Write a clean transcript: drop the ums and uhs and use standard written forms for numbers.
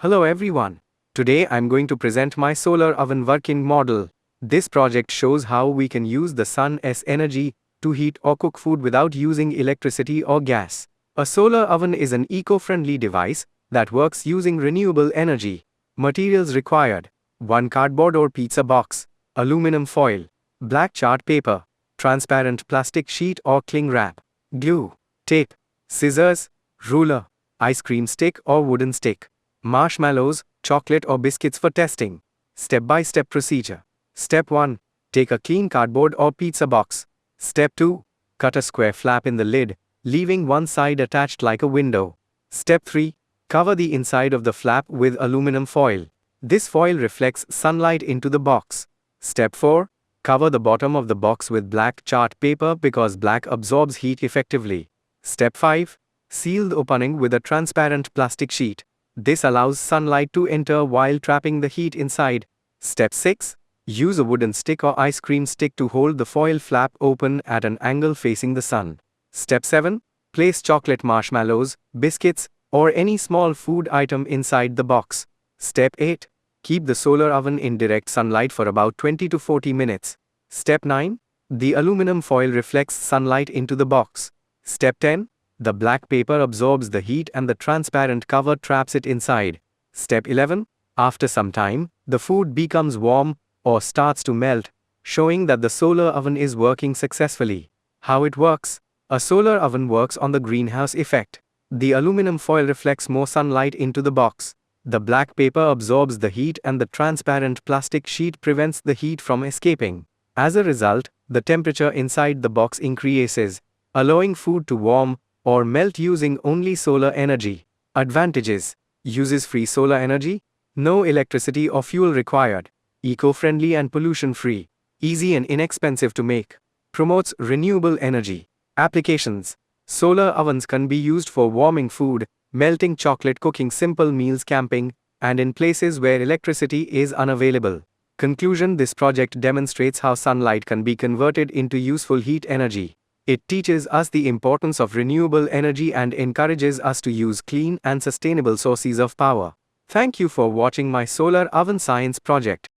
Hello everyone. Today I'm going to present my solar oven working model. This project shows how we can use the sun's energy to heat or cook food without using electricity or gas. A solar oven is an eco-friendly device that works using renewable energy. Materials required: 1 cardboard or pizza box, aluminum foil, black chart paper, transparent plastic sheet or cling wrap, glue, tape, scissors, ruler, ice cream stick or wooden stick, marshmallows, chocolate or biscuits for testing. Step-by-step procedure. Step 1. Take a clean cardboard or pizza box. Step 2. Cut a square flap in the lid, leaving one side attached like a window. Step 3. Cover the inside of the flap with aluminum foil. This foil reflects sunlight into the box. Step 4. Cover the bottom of the box with black chart paper because black absorbs heat effectively. Step 5. Seal the opening with a transparent plastic sheet. This allows sunlight to enter while trapping the heat inside. Step 6. Use a wooden stick or ice cream stick to hold the foil flap open at an angle facing the sun. Step 7. Place chocolate, marshmallows, biscuits, or any small food item inside the box. Step 8. Keep the solar oven in direct sunlight for about 20 to 40 minutes. Step 9. The aluminum foil reflects sunlight into the box. Step 10. The black paper absorbs the heat and the transparent cover traps it inside. Step 11. After some time, the food becomes warm or starts to melt, showing that the solar oven is working successfully. How it works? A solar oven works on the greenhouse effect. The aluminum foil reflects more sunlight into the box. The black paper absorbs the heat and the transparent plastic sheet prevents the heat from escaping. As a result, the temperature inside the box increases, allowing food to warm or melt using only solar energy. Advantages: uses free solar energy, no electricity or fuel required, eco-friendly and pollution-free, easy and inexpensive to make, promotes renewable energy. Applications: solar ovens can be used for warming food, melting chocolate, cooking simple meals, camping, and in places where electricity is unavailable. Conclusion: this project demonstrates how sunlight can be converted into useful heat energy. It teaches us the importance of renewable energy and encourages us to use clean and sustainable sources of power. Thank you for watching my solar oven science project.